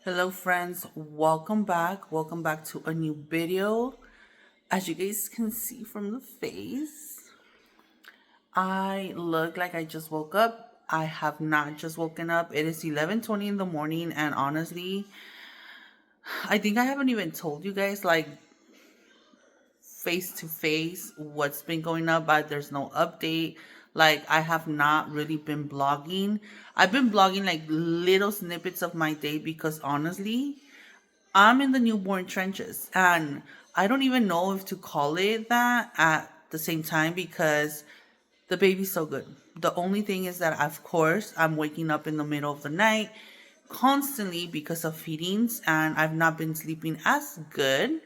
Hello friends, welcome back to a new video. As you guys can see from the face, I look like I just woke up. I have not just woken up. It is 11:20 in the morning, and honestly, I think I haven't even told you guys like face to face what's been going on, but there's no update. Like, I have not really been blogging. I've been blogging like little snippets of my day because honestly, I'm in the newborn trenches, and I don't even know if to call it that at the same time because the baby's so good. The only thing is that, of course, I'm waking up in the middle of the night constantly because of feedings, and I've not been sleeping as good.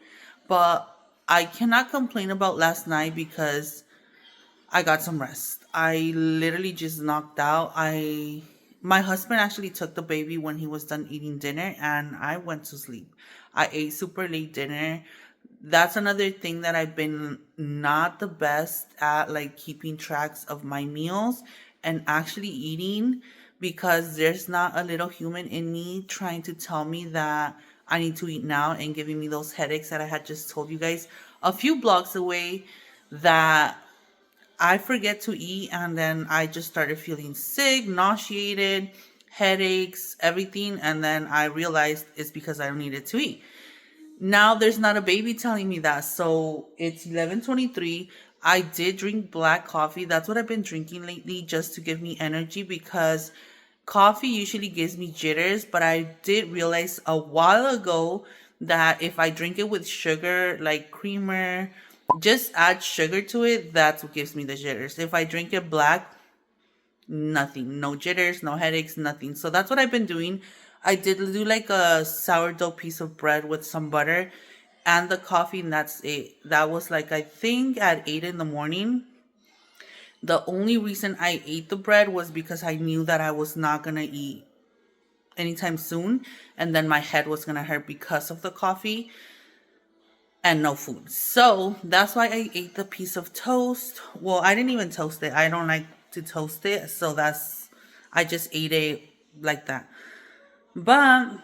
But I cannot complain about last night because I got some rest. I literally just knocked out. My husband actually took the baby when he was done eating dinner, and I went to sleep. I ate super late dinner. That's another thing that I've been not the best at, like keeping tracks of my meals and actually eating, because there's not a little human in me trying to tell me that I need to eat now and giving me those headaches that I had just told you guys a few blocks away, that I forget to eat, and then I just started feeling sick, nauseated, headaches, everything, and then I realized it's because I don't needed to eat. Now there's not a baby telling me that. So it's 11:23. I did drink black coffee. That's what I've been drinking lately just to give me energy, because coffee usually gives me jitters, but I did realize a while ago that if I drink it with sugar, like creamer, just add sugar to it, that's what gives me the jitters. If I drink it black, nothing. No jitters, no headaches, nothing. So that's what I've been doing. I did do like a sourdough piece of bread with some butter and the coffee, and that's it. That was like, I think at 8 in the morning. The only reason I ate the bread was because I knew that I was not going to eat anytime soon, and then my head was going to hurt because of the coffee and no food. So that's why I ate the piece of toast. Well, I didn't even toast it. I don't like to toast it. So I just ate it like that. But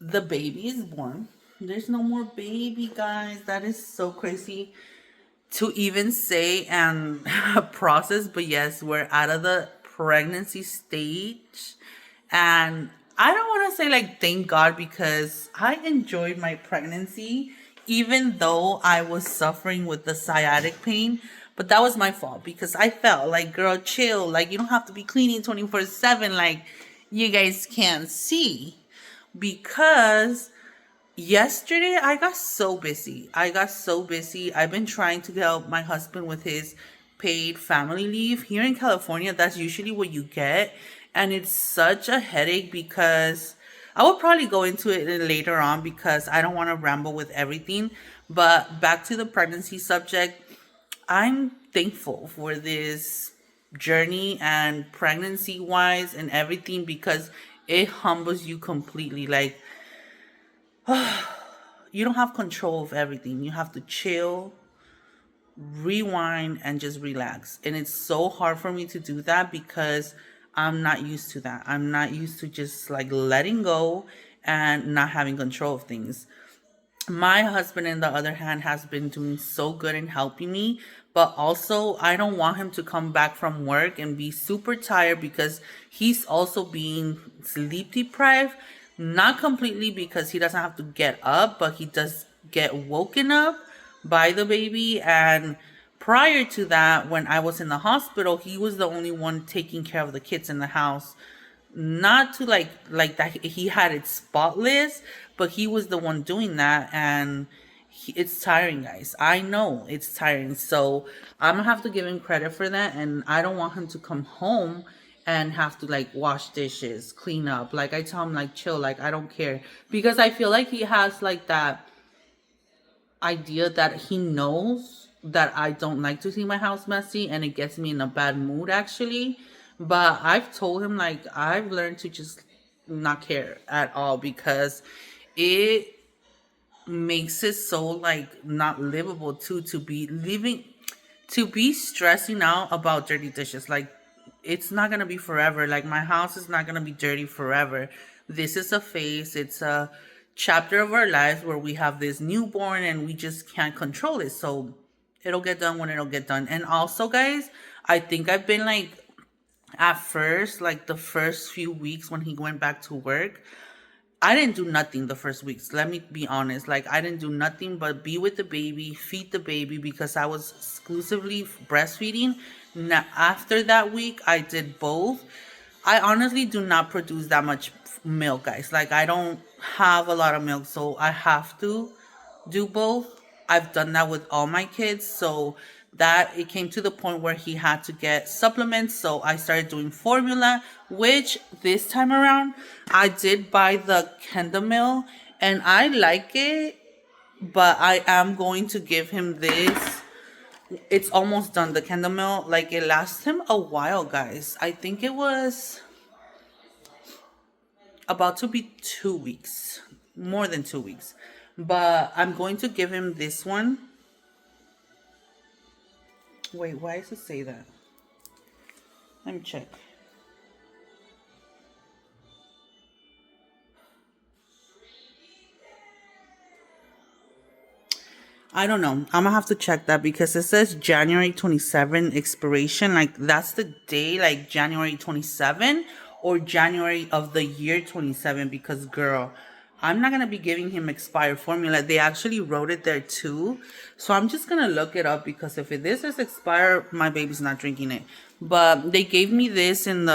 the baby is born. There's no more baby, guys. That is so crazy to even say and process. But yes, we're out of the pregnancy stage. And I don't want to say like thank God, because I enjoyed my pregnancy, even though I was suffering with the sciatic pain. But that was my fault because I felt like, girl, chill. Like, you don't have to be cleaning 24/7 like you guys can't see. Because yesterday I got so busy. I've been trying to help my husband with his paid family leave. Here in California, that's usually what you get. And it's such a headache because I will probably go into it later on because I don't want to ramble with everything. But back to the pregnancy subject, I'm thankful for this journey and pregnancy wise and everything because it humbles you completely. Like, you don't have control of everything. You have to chill, rewind, and just relax. And it's so hard for me to do that because I'm not used to that. I'm not used to just like letting go and not having control of things. My husband, on the other hand, has been doing so good in helping me, but also I don't want him to come back from work and be super tired because he's also being sleep deprived. Not completely because he doesn't have to get up, but he does get woken up by the baby. And prior to that, when I was in the hospital, he was the only one taking care of the kids in the house. Not to like that he had it spotless, but he was the one doing that. And it's tiring, guys. I know it's tiring, so I'm gonna have to give him credit for that. And I don't want him to come home and have to like wash dishes, clean up. Like, I tell him, like, chill, like, I don't care, because I feel like he has like that idea that he knows that I don't like to see my house messy, and it gets me in a bad mood actually. But I've told him, like, I've learned to just not care at all because it makes it so like not livable to be living, to be stressing out about dirty dishes. Like, it's not gonna be forever. Like, my house is not gonna be dirty forever. This is a phase. It's a chapter of our lives where we have this newborn and we just can't control it. So it'll get done when it'll get done. And also, guys, I think I've been like, at first, like the first few weeks when he went back to work, I didn't do nothing the first weeks. Let me be honest. Like, I didn't do nothing but be with the baby, feed the baby, because I was exclusively breastfeeding. Now, after that week, I did both. I honestly do not produce that much milk, guys. Like, I don't have a lot of milk, so I have to do both. I've done that with all my kids. So that it came to the point where he had to get supplements. So I started doing formula, which this time around I did buy the Kendamil and I like it, but I am going to give him this. It's almost done. The Kendamil, like, it lasts him a while, guys. I think it was about to be 2 weeks, more than 2 weeks. But I'm going to give him this one. Wait, why does it say that? Let me check. I don't know. I'm gonna have to check that because it says January 27 expiration. Like, that's the day, like January 27 or January of the year 27. Because, girl, I'm not gonna be giving him expired formula. They actually wrote it there too. So I'm just gonna look it up because if this is expired, my baby's not drinking it. But they gave me this in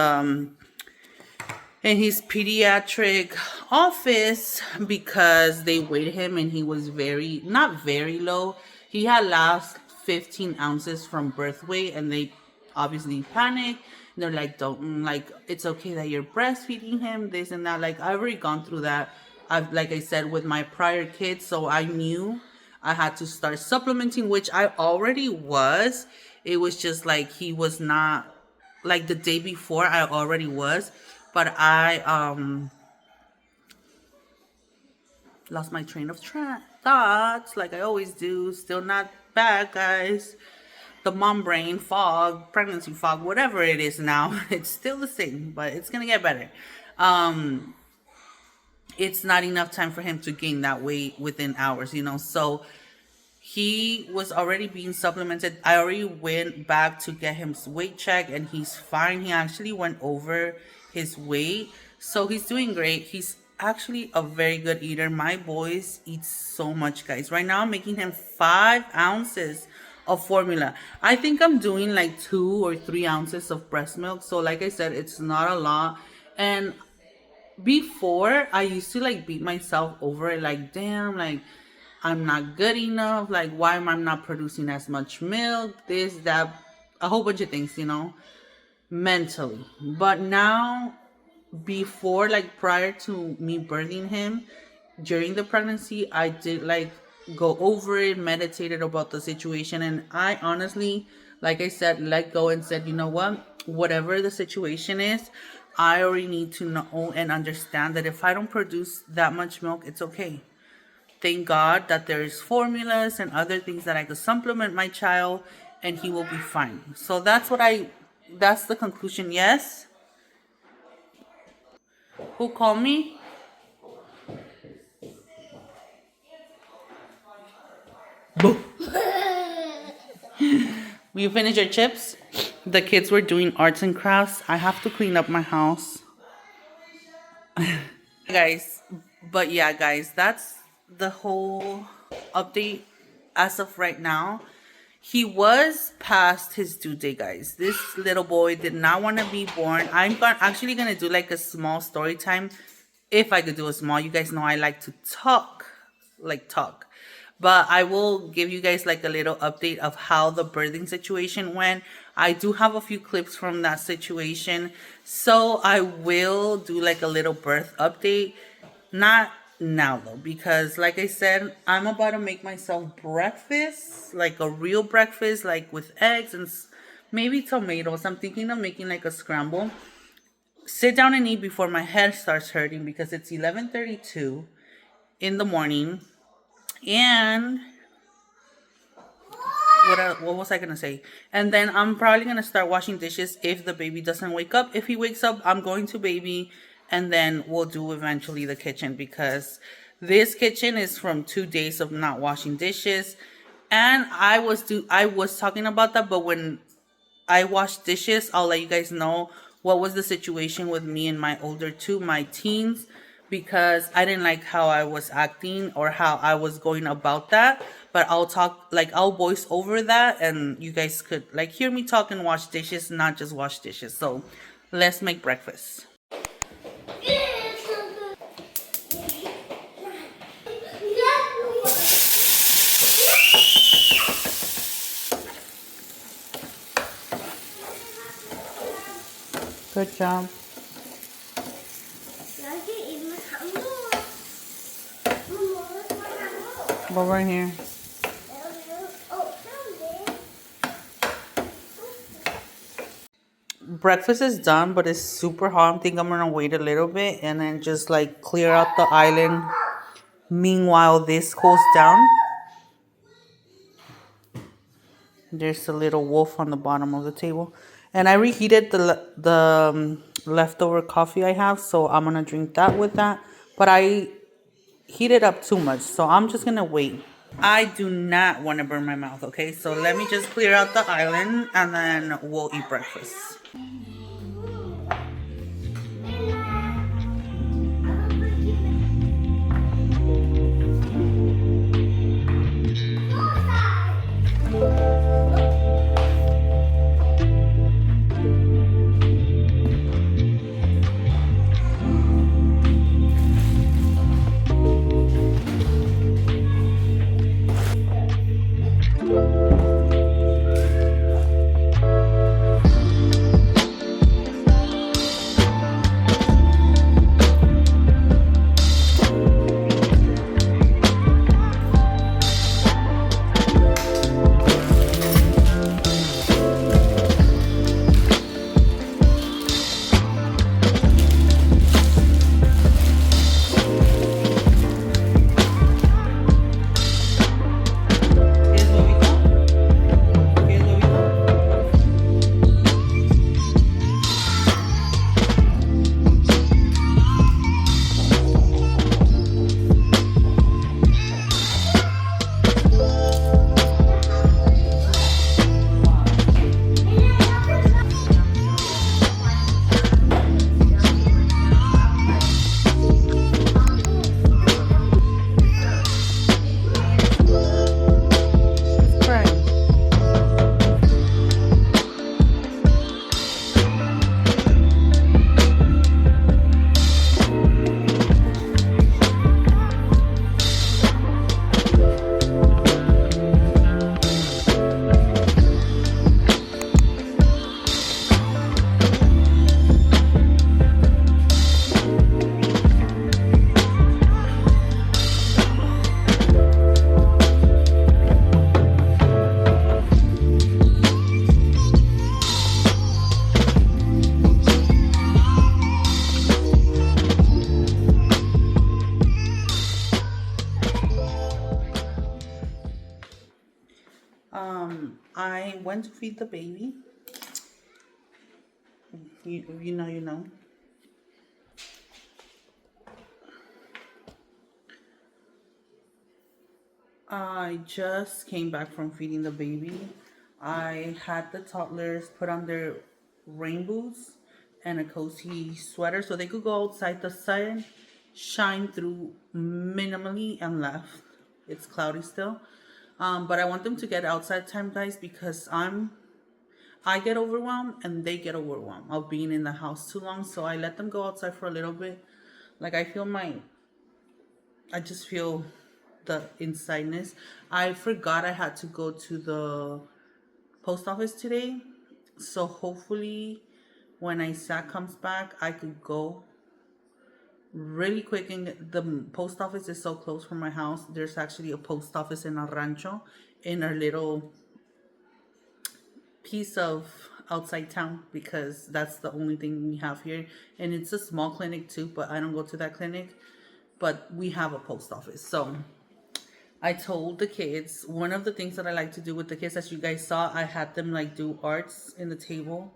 his pediatric office because they weighed him and he was very, not very low. He had lost 15 ounces from birth weight, and they obviously panicked. They're like, don't, like, it's okay that you're breastfeeding him, this and that. Like, I've already gone through that. I've, like I said, with my prior kids, so I knew I had to start supplementing, which I already was. It was just like he was not, like, the day before I already was, but I lost my train of thoughts, like I always do. Still not bad, guys. The mom brain fog, pregnancy fog, whatever it is now, it's still the same, but it's gonna get better. It's not enough time for him to gain that weight within hours, so he was already being supplemented. I already went back to get him weight check and he's fine. He actually went over his weight, so he's doing great. He's actually a very good eater. My boys eat so much, guys. Right now I'm making him 5 ounces of formula. I think I'm doing like 2 or 3 ounces of breast milk, so like I said, it's not a lot. And before, I used to like beat myself over it, like, damn, like, I'm not good enough, like, why am I not producing as much milk, this, that, a whole bunch of things, mentally. But now before, like prior to me birthing him, during the pregnancy, I did like go over it, meditated about the situation, and I honestly, like I said, let go and said, you know what, whatever the situation is, I already need to know and understand that if I don't produce that much milk, it's okay. Thank God that there's formulas and other things that I could supplement my child, and he will be fine. So that's the conclusion. Yes. Who called me? Boo. Will you finish your chips? The kids were doing arts and crafts. I have to clean up my house. Guys, but yeah, guys, that's the whole update as of right now. He was past his due date, guys. This little boy did not want to be born. Actually gonna do like a small story time. If I could do a small, you guys know I like to talk, like talk. But I will give you guys like a little update of how the birthing situation went. I do have a few clips from that situation. So I will do like a little birth update. Not now though, because like I said, I'm about to make myself breakfast, like a real breakfast, like with eggs and maybe tomatoes. I'm thinking of making like a scramble. Sit down and eat before my head starts hurting because it's 11:32 in the morning. And what was I gonna say? And then I'm probably gonna start washing dishes if the baby doesn't wake up. If he wakes up, I'm going to baby, and then we'll do eventually the kitchen, because this kitchen is from 2 days of not washing dishes. And I was talking about that, but when I wash dishes, I'll let you guys know what was the situation with me and my older two, my teens, because I didn't like how I was acting or how I was going about that. But I'll voice over that, and you guys could like hear me talk and wash dishes, not just wash dishes. So let's make breakfast. Good job. Over here. Breakfast is done, but it's super hot. I think I'm gonna wait a little bit and then just like clear out the island. Meanwhile, this cools down. There's a little wolf on the bottom of the table. And I reheated the leftover coffee I have, so I'm gonna drink that with that. But I heated up too much, so I'm just gonna wait. I do not want to burn my mouth, okay? So let me just clear out the island and then we'll eat breakfast. I went to feed the baby. You know. I just came back from feeding the baby. I had the toddlers put on their rain boots and a cozy sweater so they could go outside. The sun shine through minimally and left. It's cloudy still. But I want them to get outside time, guys, because I get overwhelmed and they get overwhelmed of being in the house too long. So I let them go outside for a little bit. Like I just feel the insideness. I forgot I had to go to the post office today. So hopefully when Isaac comes back, I could go really quick. And the post office is so close from my house. There's actually a post office in our rancho, in our little piece of outside town, because that's the only thing we have here. And it's a small clinic too, but I don't go to that clinic. But we have a post office. So I told the kids, one of the things that I like to do with the kids, as you guys saw, I had them like do arts in the table.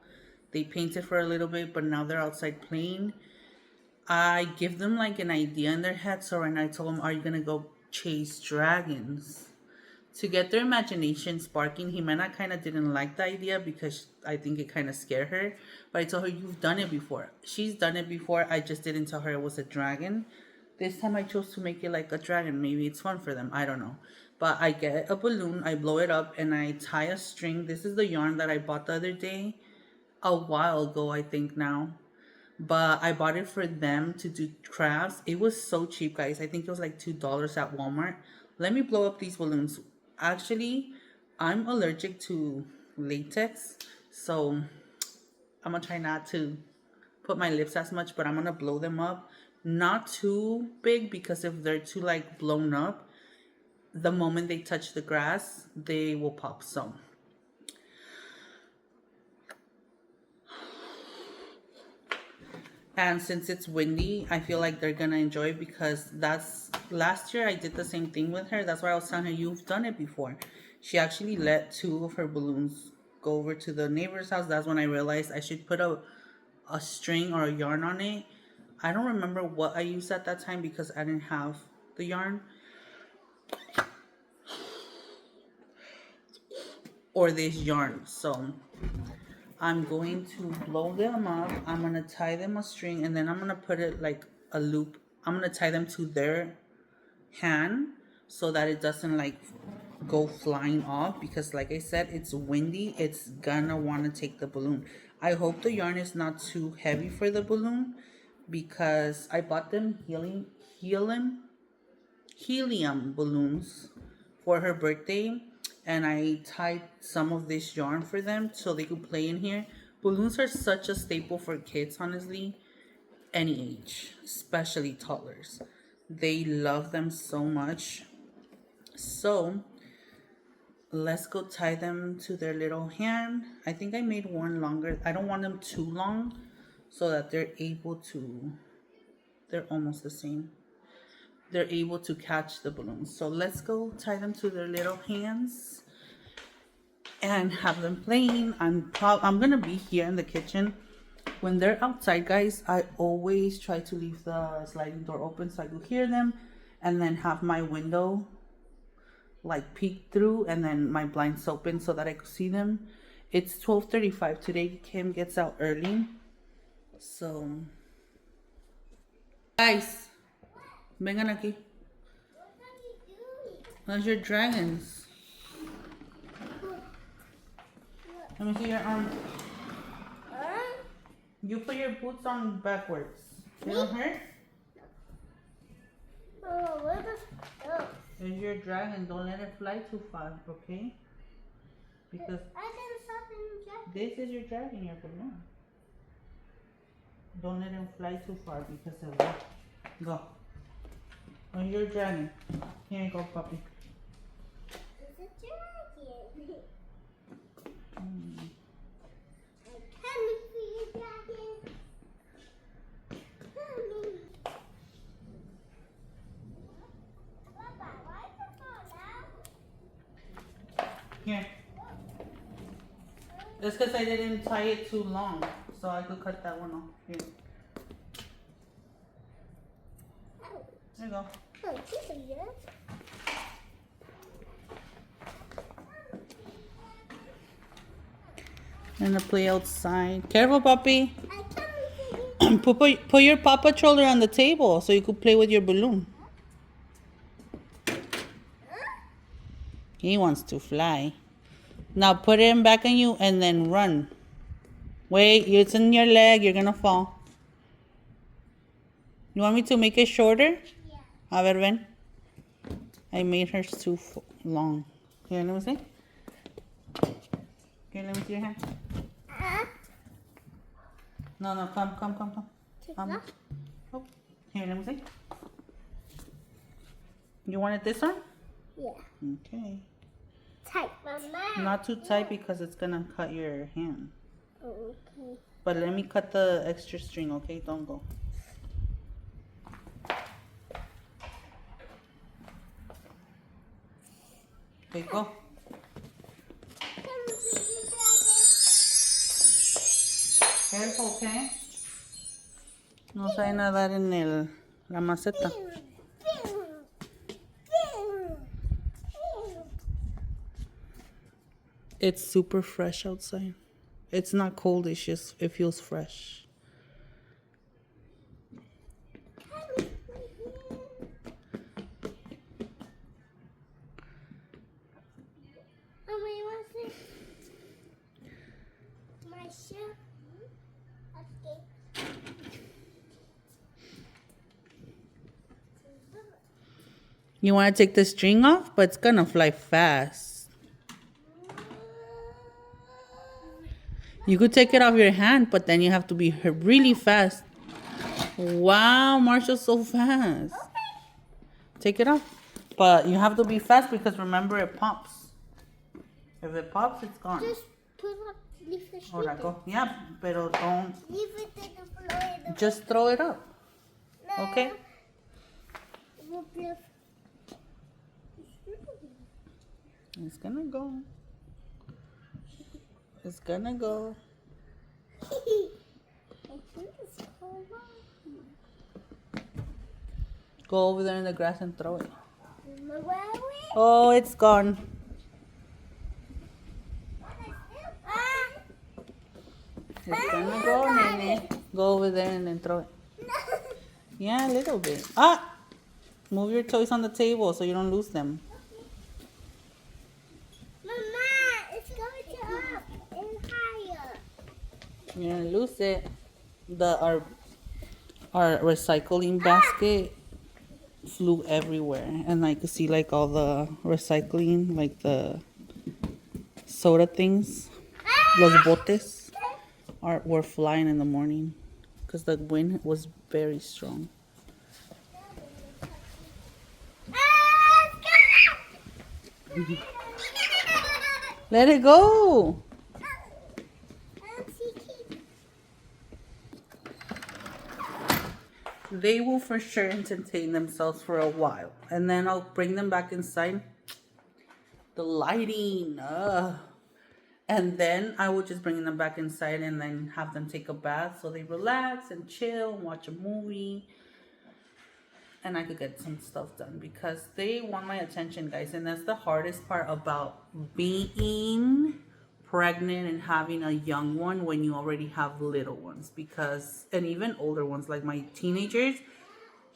They painted for a little bit, but now they're outside playing. I give them like an idea in their head. So right now I told them, are you going to go chase dragons? To get their imagination sparking. Jimena kind of didn't like the idea because I think it kind of scared her. But I told her, you've done it before. She's done it before. I just didn't tell her it was a dragon. This time I chose to make it like a dragon. Maybe it's fun for them. I don't know. But I get a balloon, I blow it up, and I tie a string. This is the yarn that I bought the other day. A while ago, I think now. But I bought it for them to do crafts. It was so cheap, guys. I think it was like $2 at Walmart. Let me blow up these balloons. Actually, I'm allergic to latex. So I'm going to try not to put my lips as much, but I'm going to blow them up. Not too big, because if they're too like blown up, the moment they touch the grass, they will pop. So and since it's windy, I feel like they're gonna enjoy it, because that's last year I did the same thing with her. That's why I was telling her, you've done it before. She actually let 2 of her balloons go over to the neighbor's house. That's when I realized I should put a string or a yarn on it. I don't remember what I used at that time because I didn't have the yarn or this yarn. So I'm going to blow them up. I'm going to tie them a string, and then I'm going to put it like a loop. I'm going to tie them to their hand so that it doesn't like go flying off, because like I said, it's windy. It's gonna want to take the balloon. I hope the yarn is not too heavy for the balloon, because I bought them helium balloons for her birthday, and I tied some of this yarn for them so they could play in here. Balloons are such a staple for kids, honestly, any age, especially toddlers. They love them so much. So let's go tie them to their little hand. I think I made one longer. I don't want them too long so that they're almost the same. They're able to catch the balloons. So let's go tie them to their little hands and have them playing. I'm gonna be here in the kitchen. When they're outside, guys, I always try to leave the sliding door open so I could hear them, and then have my window like peek through, and then my blinds open so that I could see them. It's 12:35 today. Kim gets out early. So guys, vengan aquí. Those are your dragons. Let me see your arm. You put your boots on backwards. You don't hurt? There's your dragon. Don't let it fly too far, okay? Because this is your dragon, your balloon. Don't let him fly too far because of that. Go. Where's your dragon? Here you go, puppy. It's a dragon. I'm coming for you, dragon. Coming. Papa, why is it fall out? Here. It's because I didn't tie it too long, so I could cut that one off. Here. There you go. Oh, this is good. And to play outside. Careful, puppy. I can't Put your Paw Patroller on the table so you could play with your balloon. He wants to fly. Now put him back on you and then run. Wait, it's in your leg. You're gonna fall. You want me to make it shorter? Yeah. A ver, ven. I made hers too long. Here, let me see. Here, let me see your hand. No, come. Take it off? Oh, here, let me see. You want it this one? Yeah. Okay. Tight. Mama. Not too tight because it's gonna cut your hand. Oh, okay. But let me cut the extra string, okay? Don't go. Okay, go. Careful, okay? No sabe nadar en la maceta. It's super fresh outside. It's not cold, it's just, it feels fresh. Mommy, what's this? My shoe. Okay. You want to take the string off? But it's gonna fly fast. You could take it off your hand, but then you have to be really fast. Wow, Marshall's so fast. Take it off. But you have to be fast because remember it pops. If it pops, it's gone. Just put up, leave the sheet. Ahora go. Yeah, pero don't. Leave it in the floor. Just throw it up. No. Okay? It's gonna go. It's gonna go. I think it's cold. Go over there in the grass and throw it. Where are we? Oh, it's gone. Ah! It's gonna go, Nene. Go over there and then throw it. Yeah, a little bit. Ah! Move your toys on the table so you don't lose them. Mama, it's going to up and higher. You're gonna lose it. Our recycling basket flew everywhere, and I could see like all the recycling, like the soda things, los botes, were flying in the morning because the wind was very strong. Let it go. They will for sure entertain themselves for a while, and then I'll bring them back inside. The lighting, and then I will just bring them back inside and then have them take a bath so they relax and chill and watch a movie, and I could get some stuff done because they want my attention, guys. And that's the hardest part about being pregnant and having a young one when you already have little ones, because, and even older ones like my teenagers,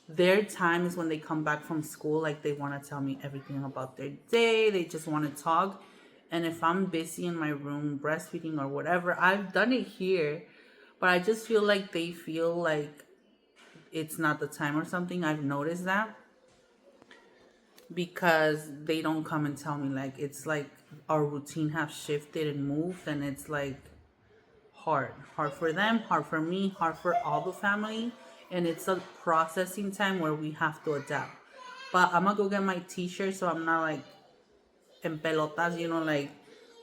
their time is when they come back from school, like they want to tell me everything about their day. They just want to talk. And if I'm busy in my room breastfeeding or whatever, I've done it here, but I just feel like they feel like it's not the time or something. I've noticed that because they don't come and tell me. Like, it's like our routine has shifted and moved, and it's like hard for them, hard for me, hard for all the family, and it's a processing time where we have to adapt. But I'm gonna go get my t-shirt so I'm not like en pelotas, like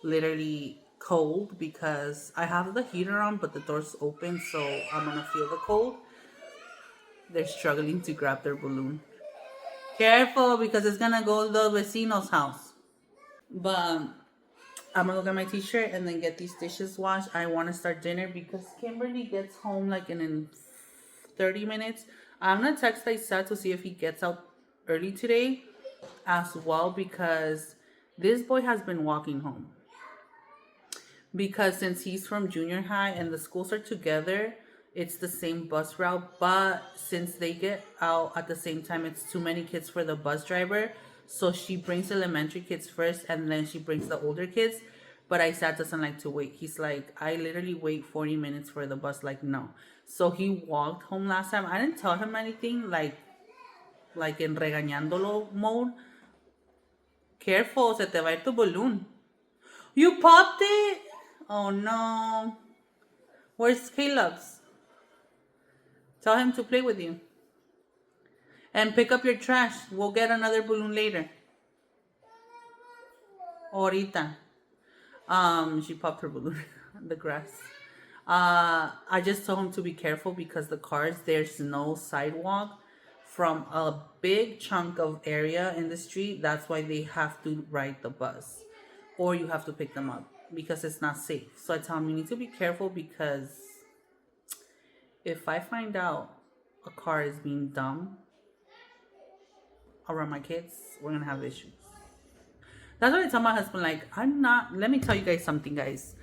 literally cold, because I have the heater on but the door's open, so I'm gonna feel the cold. They're struggling to grab their balloon. Careful, because it's gonna go to the vecino's house. But I'm gonna go get my t-shirt and then get these dishes washed. I want to start dinner because Kimberly gets home like in 30 minutes. I'm gonna text Isaac to see if he gets out early today as well, because this boy has been walking home. Because since he's from junior high and the schools are together, it's the same bus route. But since they get out at the same time, it's too many kids for the bus driver. So she brings elementary kids first and then she brings the older kids. But Isaac doesn't like to wait. He's like, I literally wait 40 minutes for the bus. Like, no. So he walked home last time. I didn't tell him anything, like in regañándolo mode. Careful, se te va a ir tu balloon. You popped it? Oh no. Where's Caleb's? Tell him to play with you. And pick up your trash. We'll get another balloon later. Ahorita. She popped her balloon in the grass. I just told him to be careful because the cars, there's no sidewalk from a big chunk of area in the street. That's why they have to ride the bus. Or you have to pick them up because it's not safe. So I tell him you need to be careful because if I find out a car is being dumb around my kids, we're gonna have issues. That's what I tell my husband, like, let me tell you guys something, guys.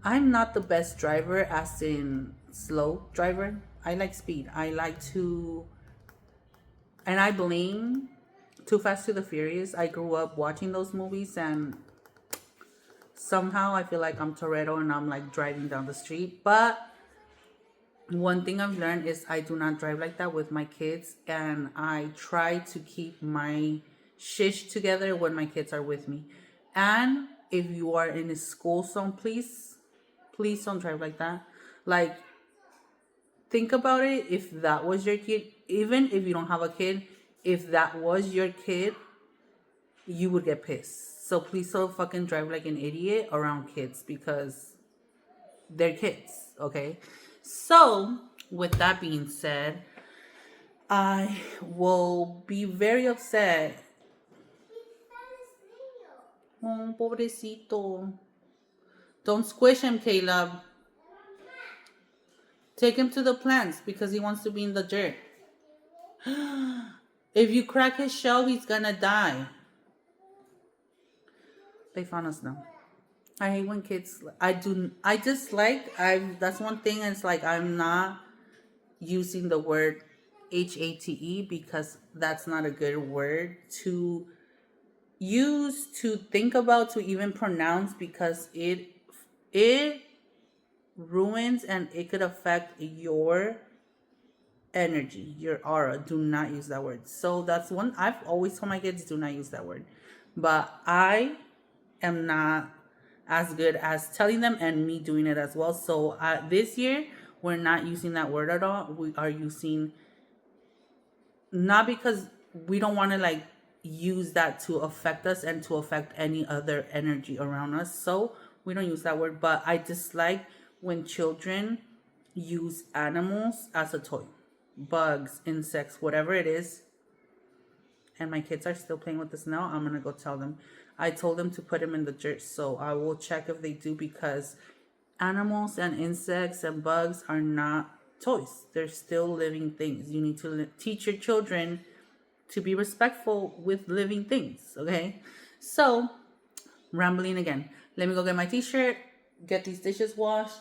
I'm not the best driver, as in slow driver. I like speed. I like to, and I blame Too Fast to the Furious. I grew up watching those movies and somehow I feel like I'm Toretto and I'm like driving down the street. But one thing I've learned is I do not drive like that with my kids, and I try to keep my shish together when my kids are with me. And if you are in a school zone, please don't drive like that. Like, think about it. If that was your kid, even if you don't have a kid, if that was your kid, you would get pissed. So please don't fucking drive like an idiot around kids because they're kids, okay? So, with that being said, I will be very upset. Oh, pobrecito. Don't squish him, Caleb. Take him to the plants because he wants to be in the dirt. If you crack his shell, he's gonna die. They found us now. I hate when kids. That's one thing. It's like I'm not using the word HATE because that's not a good word to use, to think about, to even pronounce, because it ruins and it could affect your energy, your aura. Do not use that word. So that's one I've always told my kids, do not use that word. But I am not as good as telling them and me doing it as well. So this year we're not using that word at all. We are using, not because we don't want to like use that to affect us and to affect any other energy around us. So we don't use that word. But I dislike when children use animals as a toy, bugs, insects, whatever it is. And my kids are still playing with this now. I'm gonna go tell them. I told them to put him in the dirt, so I will check if they do, because animals and insects and bugs are not toys. They're still living things. You need to teach your children to be respectful with living things, okay? So, rambling again. Let me go get my t-shirt, get these dishes washed.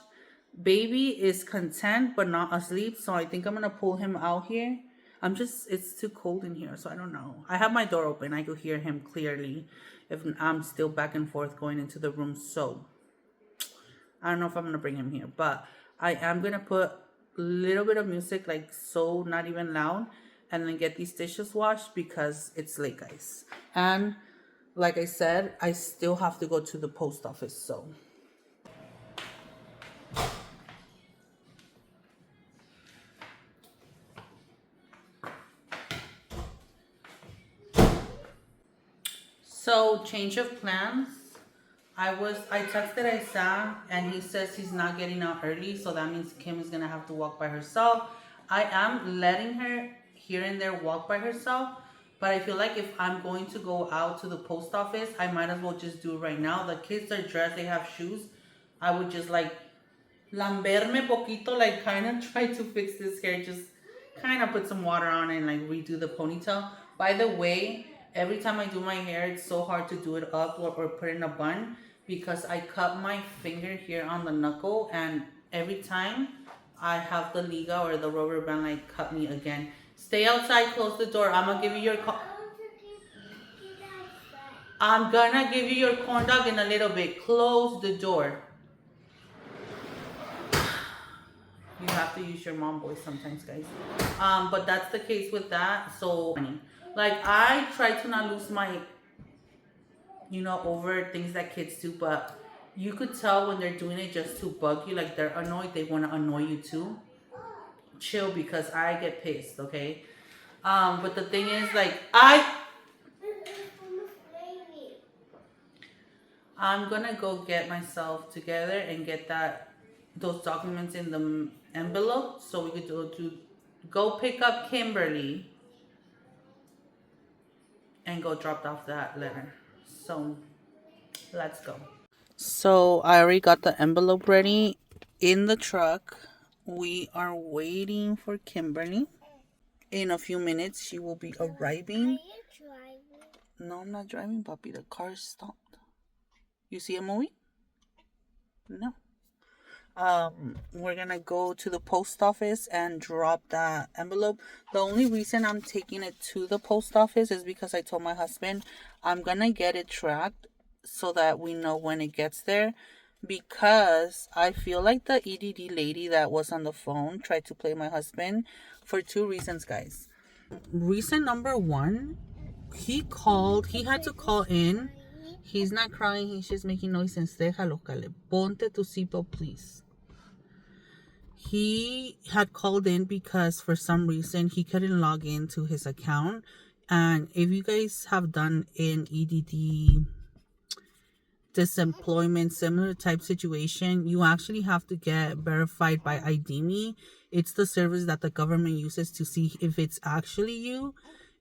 Baby is content but not asleep, so I think I'm gonna pull him out here. It's too cold in here, so I don't know. I have my door open. I could hear him clearly if I'm still back and forth going into the room. So I don't know if I'm gonna bring him here, but I am gonna put a little bit of music, like so not even loud, and then get these dishes washed because it's late, guys. And like I said, I still have to go to the post office, so. So, change of plans. I texted Isaac and he says he's not getting out early, so that means Kim is gonna have to walk by herself. I am letting her here and there walk by herself, But I feel like if I'm going to go out to the post office, I might as well just do it right now. The kids are dressed, they have shoes. I would just like lamberme poquito, like kind of try to fix this hair, just kind of put some water on it and like redo the ponytail. By the way, every time I do my hair, it's so hard to do it up or put in a bun because I cut my finger here on the knuckle, and every time I have the liga or the rubber band like cut me again. Stay outside, close the door. I'm gonna give you your I'm gonna give you your corn dog in a little bit. Close the door. You have to use your mom voice sometimes, guys. But that's the case with that. So, like, I try to not lose my, over things that kids do, but you could tell when they're doing it just to bug you. Like, they're annoyed, they want to annoy you too. Chill, because I get pissed, okay? But the thing is, like, I'm gonna go get myself together and get those documents in the envelope so we could go pick up Kimberly and go drop off that letter. So let's go. So I already got the envelope ready in the truck. We are waiting for Kimberly. In a few minutes she will be arriving. Are you driving? No, I'm not driving, puppy. The car stopped. You see a movie? No. We're gonna go to the post office and drop that envelope. The only reason I'm taking it to the post office is because I told my husband I'm gonna get it tracked so that we know when it gets there, because I feel like the EDD lady that was on the phone tried to play my husband for two reasons, guys. Reason number one, he had to call in. He's not crying, he's just making noise. And déjalo, Kaale. Ponte tu seatbelt, please. He had called in because for some reason he couldn't log into his account. And if you guys have done an EDD disemployment similar type situation, you actually have to get verified by Audiio. It's the service that the government uses to see if it's actually you,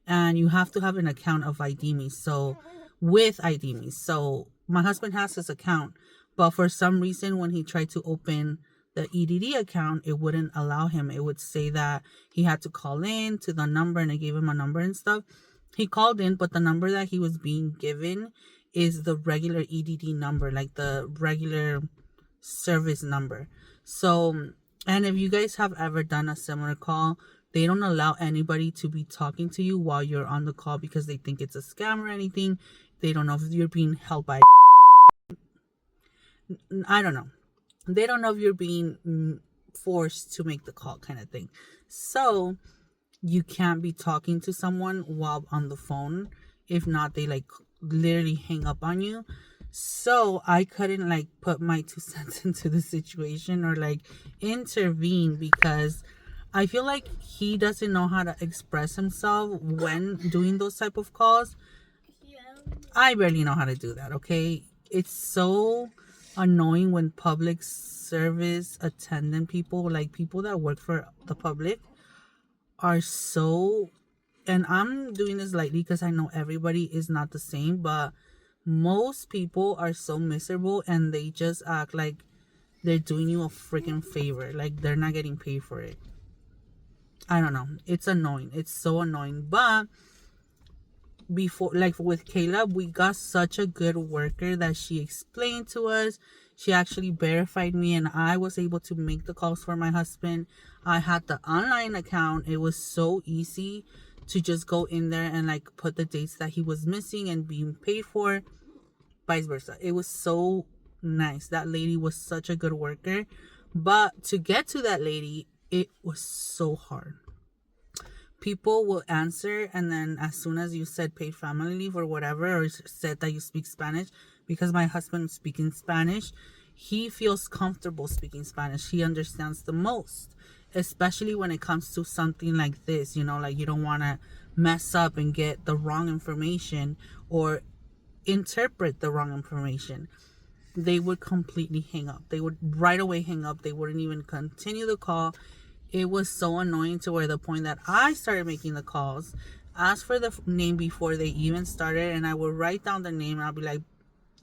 and you have to have an account of Audiio. So with Audiio, so my husband has his account, but for some reason when he tried to open the EDD account, it wouldn't allow him. It would say that he had to call in to the number, and I gave him a number and stuff. He called in, but the number that he was being given is the regular EDD number, like the regular service number. So, and if you guys have ever done a similar call, they don't allow anybody to be talking to you while you're on the call because they think it's a scam or anything. They don't know if you're being held by, I don't know. They don't know if you're being forced to make the call, kind of thing. So you can't be talking to someone while on the phone. If not, they like literally hang up on you. So I couldn't like put my 2 cents into the situation or like intervene, because I feel like he doesn't know how to express himself when doing those type of calls. I barely know how to do that, okay? It's so annoying when public service attendant people, like people that work for the public, are so, and I'm doing this lightly because I know everybody is not the same, but most people are so miserable and they just act like they're doing you a freaking favor, like they're not getting paid for it. I don't know. It's annoying. It's so annoying. But before, like with Caleb, we got such a good worker that she explained to us. She actually verified me and I was able to make the calls for my husband. I had the online account. It was so easy to just go in there and like put the dates that he was missing and being paid for, vice versa. It was so nice. That lady was such a good worker. But to get to that lady, it was so hard. People will answer, and then as soon as you said paid family leave or whatever, or said that you speak Spanish, because my husband is speaking Spanish, he feels comfortable speaking Spanish. He understands the most, especially when it comes to something like this, like you don't want to mess up and get the wrong information or interpret the wrong information. They would completely hang up. They would right away hang up. They wouldn't even continue the call. It was so annoying to where the point that I started making the calls ask for the name before they even started, and I would write down the name and I'll be like,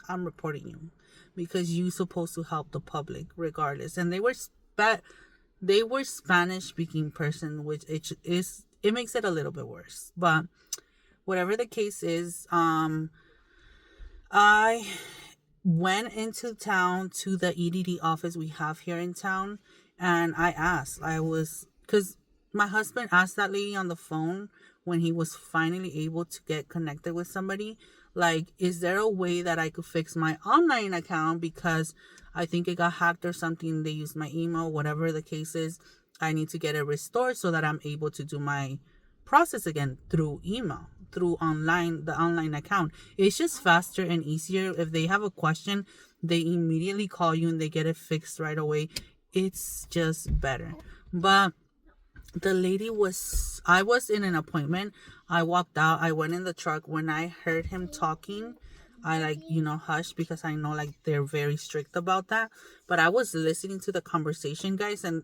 I'm reporting you because you're supposed to help the public regardless. And they were Spanish speaking person, which it makes it a little bit worse. But whatever the case is, I went into town to the EDD office we have here in town, and because my husband asked that lady on the phone when he was finally able to get connected with somebody, like, is there a way that I could fix my online account because I think it got hacked or something, they used my email, whatever the case is. I need to get it restored so that I'm able to do my process again through email, through the online account. It's just faster and easier. If they have a question, they immediately call you and they get it fixed right away. It's just better. But the lady I was in an appointment. I walked out. I went in the truck. When I heard him talking, I hushed because I know like they're very strict about that. But I was listening to the conversation, guys, and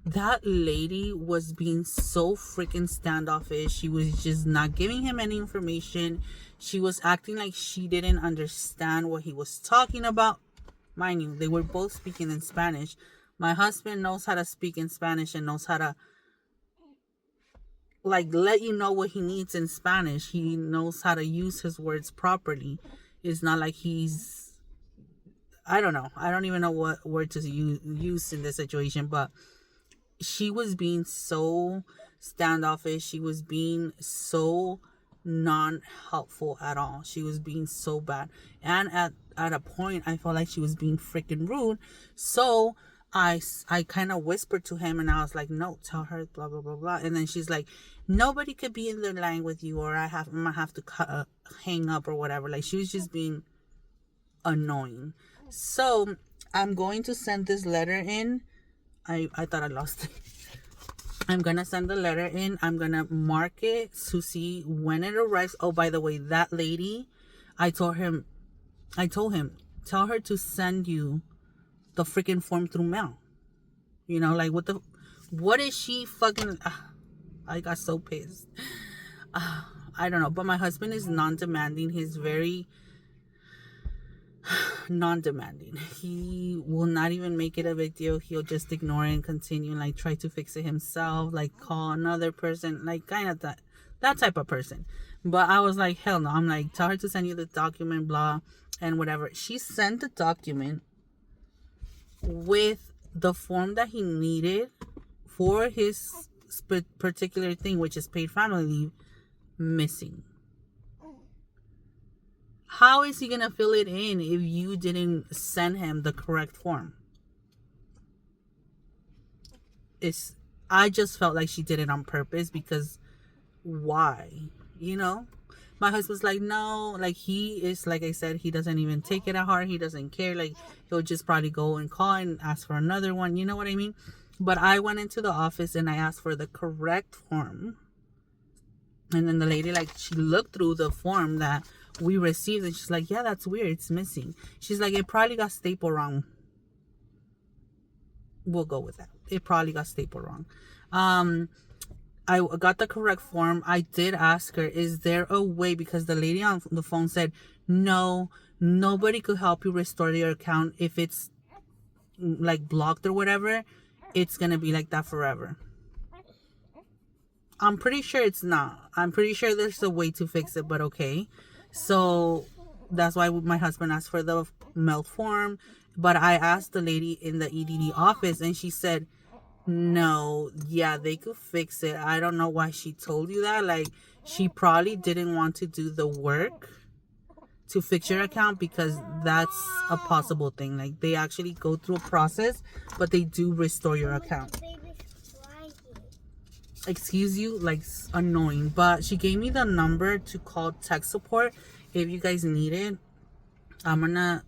that lady was being so freaking standoffish. She was just not giving him any information. She was acting like she didn't understand what he was talking about. Mind you, they were both speaking in Spanish. My husband knows how to speak in Spanish and knows how to like let you know what he needs in Spanish. He knows how to use his words properly. It's not like I don't know. I don't even know what word to use in this situation, but she was being so standoffish. She was being so non-helpful at all. She was being so bad. And at a point, I felt like she was being freaking rude. So I kind of whispered to him and I was like, no, tell her blah, blah, blah, blah. And then she's like, nobody could be in the line with you or I'm going to have to hang up or whatever. Like, she was just being annoying. So I'm going to send this letter in. I thought I lost it. I'm going to send the letter in. I'm going to mark it to see when it arrives. Oh, by the way, that lady, I told him, tell her to send you the freaking form through mail. You know, like what is she fucking, I got so pissed. I don't know, but my husband is non-demanding. He's very non-demanding. He will not even make it a big deal. He'll just ignore it and continue, like try to fix it himself, like call another person, like kind of that type of person. But I was like, hell no. I'm like, tell her to send you the document, blah, and whatever. She sent the document with the form that he needed for his particular thing, which is paid family leave, missing. How is he gonna fill it in if you didn't send him the correct form? I just felt like she did it on purpose because why? You know? My husband's like, no, like he is, like I said, he doesn't even take it at heart. He doesn't care. Like, he'll just probably go and call and ask for another one. You know what I mean? But I went into the office and I asked for the correct form. And then the lady, like, she looked through the form that we received and she's like, yeah, that's weird. It's missing. She's like, it probably got stapled wrong. We'll go with that. It probably got stapled wrong. I got the correct form. I did ask her, is there a way, because the lady on the phone said, no, nobody could help you restore your account. If it's like blocked or whatever, it's going to be like that forever. I'm pretty sure it's not. I'm pretty sure there's a way to fix it, but okay. So that's why my husband asked for the mail form. But I asked the lady in the EDD office and she said, no, yeah, they could fix it. I don't know why she told you that. Like, she probably didn't want to do the work to fix your account because that's a possible thing. Like, they actually go through a process, but they do restore your account. Excuse you, like, annoying. But she gave me the number to call tech support if you guys need it. I'm gonna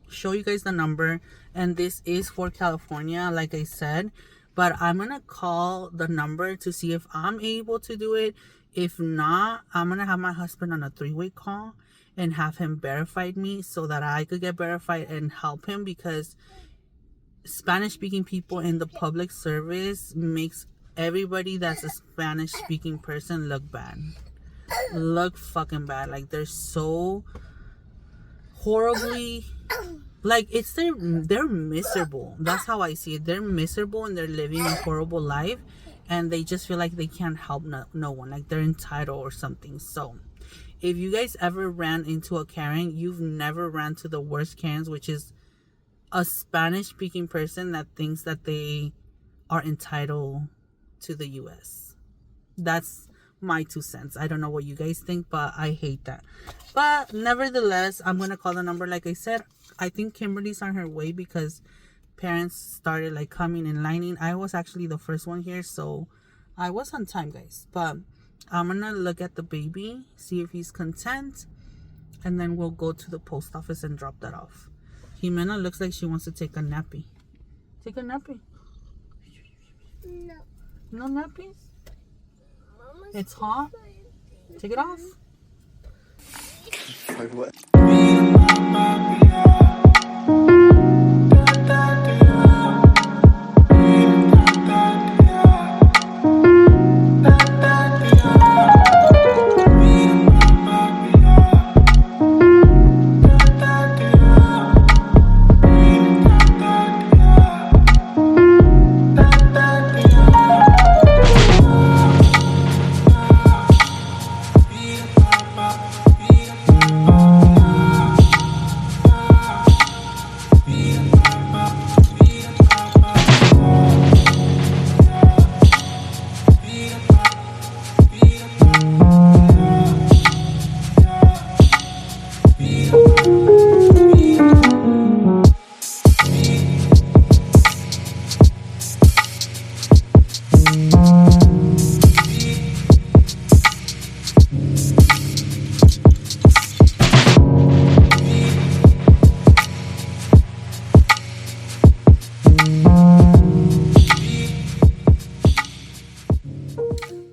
show you guys the number, and this is for California, like I said. But I'm gonna call the number to see if I'm able to do it. If not, I'm gonna have my husband on a 3-way call and have him verify me so that I could get verified and help him, because Spanish speaking people in the public service makes everybody that's a Spanish speaking person look bad. Look fucking bad. Like they're so horribly, like it's they're miserable. That's how I see it. They're miserable and they're living a horrible life, and they just feel like they can't help no one, like they're entitled or something. So if you guys ever ran into a Karen, you've never ran to the worst Karens, which is a Spanish speaking person that thinks that they are entitled to the US. That's my 2 cents. I don't know what you guys think, but I hate that. But nevertheless, I'm gonna call the number. Like I said, I think Kimberly's on her way because parents started like coming and lining. I was actually the first one here, so I was on time, guys. But I'm gonna look at the baby, see if he's content, and then we'll go to the post office and drop that off. Jimena looks like she wants to take a nappy. Take a nappy. No. No nappies? Mama's It's hot. Take it off. Like what?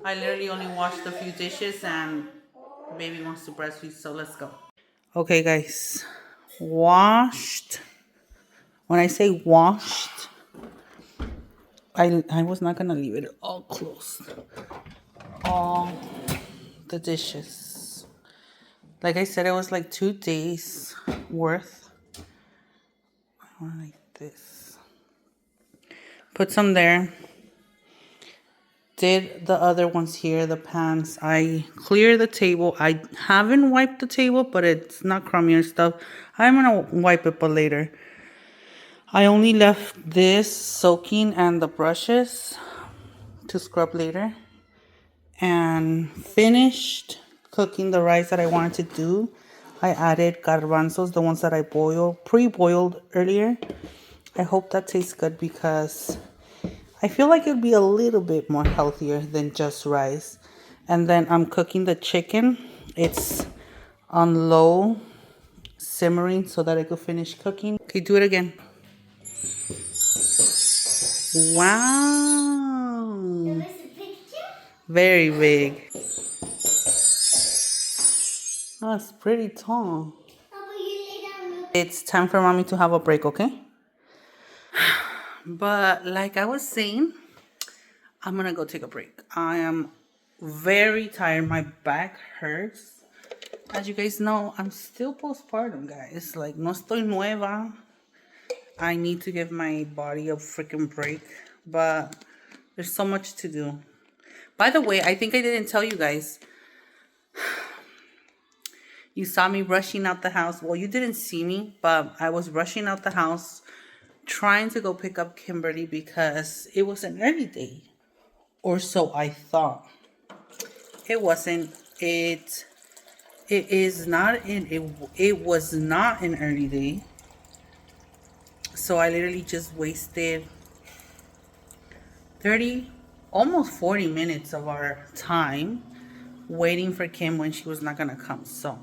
I literally only washed a few dishes and baby wants to breastfeed, so let's go. Okay, guys. Washed. When I say washed, I was not gonna leave it all closed. All the dishes. Like I said, it was like 2 days worth. I want like this. Put some there. Did the other ones here, the pans. I cleared the table. I haven't wiped the table, but it's not crummy or stuff. I'm gonna wipe it, but later. I only left this soaking and the brushes to scrub later. And finished cooking the rice that I wanted to do. I added garbanzos, the ones that I pre-boiled earlier. I hope that tastes good because I feel like it would be a little bit more healthier than just rice. And then I'm cooking the chicken. It's on low simmering so that I could finish cooking. Okay, do it again. Wow. There was a picture? Very big. That's pretty tall. How about you lay down? Look. It's time for mommy to have a break, okay? But like I was saying, I'm gonna go take a break. I am very tired. My back hurts. As you guys know, I'm still postpartum, guys. Like, no estoy nueva. I need to give my body a freaking break. But there's so much to do. By the way, I think I didn't tell you guys. You saw me rushing out the house. Well, you didn't see me, but I was rushing out the house trying to go pick up Kimberly because it was an early day. Or so I thought. It wasn't. It is not in it was not an early day. So I literally just wasted 30, almost 40 minutes of our time waiting for Kim when she was not gonna come. So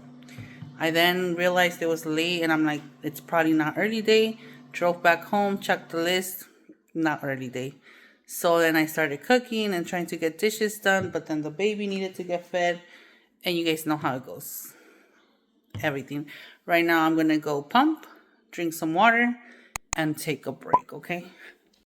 I then realized it was late and I'm like, it's probably not early day. Drove back home, checked the list, not early day. So then I started cooking and trying to get dishes done, but then the baby needed to get fed. And you guys know how it goes. Everything. Right now I'm gonna go pump, drink some water, and take a break, okay?